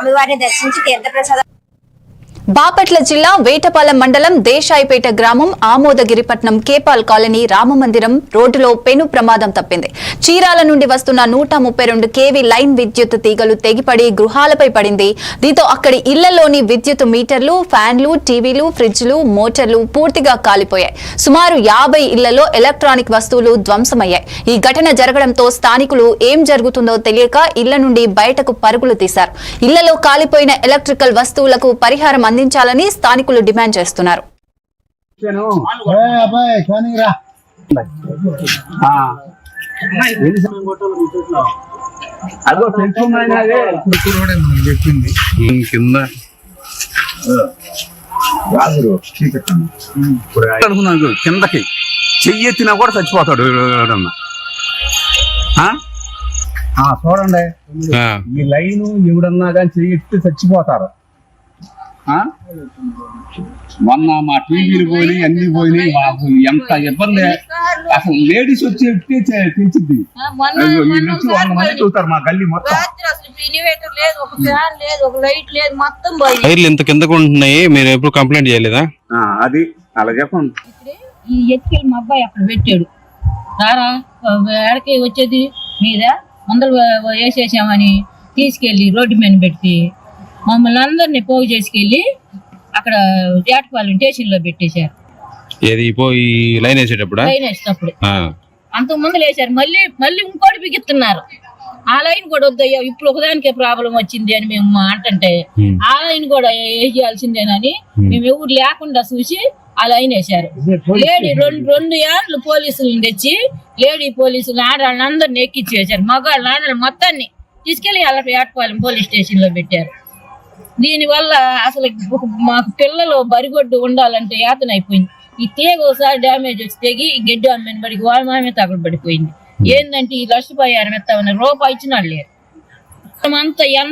స్వామివారిని దర్శించి తీర్థప్రసాదం. బాపట్ల జిల్లా వేటపాలెం మండలం దేశాయిపేట గ్రామం ఆమోదగిరిపట్నం కేపాల్ కాలనీ రామమందిరం రోడ్డులో పెను ప్రమాదం తప్పింది. చీరాల నుండి వస్తున్న 132 kV లైన్ విద్యుత్ తీగలు తెగిపడి గృహాలపై పడింది. దీంతో అక్కడి ఇళ్లలోని విద్యుత్ మీటర్లు, ఫ్యాన్లు, టీవీలు, ఫ్రిడ్జ్లు, మోటార్లు పూర్తిగా కాలిపోయాయి. సుమారు 50 ఇళ్లలో ఎలక్ట్రానిక్ వస్తువులు ధ్వంసమయ్యాయి. ఈ ఘటన జరగడంతో స్థానికులు ఏం జరుగుతుందో తెలియక ఇళ్ల నుండి బయటకు పరుగులు తీశారు. ఇళ్లలో కాలిపోయిన ఎలక్ట్రికల్ వస్తువులకు పరిహారం అందించాలని స్థానికులు డిమాండ్ చేస్తున్నారు. కిందకి చెయ్యెత్తినా కూడా చచ్చిపోతాడు. చూడండి, ఈ లైన్ ఎవడన్నా కానీ చెయ్యెత్తి చచ్చిపోతారు. మొన్న మా టీవీలు పోయినాయి, అన్ని పోయినాయి. మాకు ఎంత ఇబ్బంది. అసలు లేడీస్ వచ్చి తెచ్చింది చూస్తారు మా గల్లీ మొత్తం. వైర్లు ఇంత కిందకు ఉంటున్నాయి. మీరు ఎప్పుడు కంప్లైంట్ చేయలేదా? అది అలా చెప్పండి. ఈ ఎత్తుకెళ్ళి మా అబ్బాయి అక్కడ పెట్టాడు. సారా ఎడకి వచ్చేది మీద మందలు వేసేసామని తీసుకెళ్లి రోడ్డు మీద పెట్టి మమ్మల్ని అందరినీ పోగు చేసుకెళ్లి అక్కడ వేటపాలెం స్టేషన్ లో పెట్టేశారు. ఏది ఈ లైన్ వేసేటప్పుడు అంతకు ముందు వేసారు. మళ్ళీ ఇంకోటి బిగిస్తున్నారు. ఆ లైన్ కూడా వద్దయ్యా, ఇప్పుడు ఒకదానికే ప్రాబ్లం వచ్చింది అని మేము అంటుంటే ఆ లైన్ కూడా వేయాల్సిందేనని మేము ఎవరు లేకుండా చూసి ఆ లైన్ వేశారు. లేడీ రెండు ఏళ్ళు పోలీసులను తెచ్చి లేడీ పోలీసులు ఆడవాళ్ళందరినీ ఎక్కించేశారు. మగాళ్ళు ఆడవాళ్ళు మొత్తాన్ని తీసుకెళ్లి అలా వేటపాలెం పోలీస్ స్టేషన్ లో పెట్టారు. దీనివల్ల అసలు మాకు పిల్లలు బరిగొడ్డు ఉండాలంటే యాతన అయిపోయింది. ఈ తీగ ఒకసారి డ్యామేజ్ వచ్చి తెగి గడ్డి అమ్మని బడికి వాళ్ళ మామే తగడు పడిపోయింది. ఏంటంటే ఈ లక్ష 60,000 రూపాయి ఇచ్చినాడు లేరు. అంతా ఎంత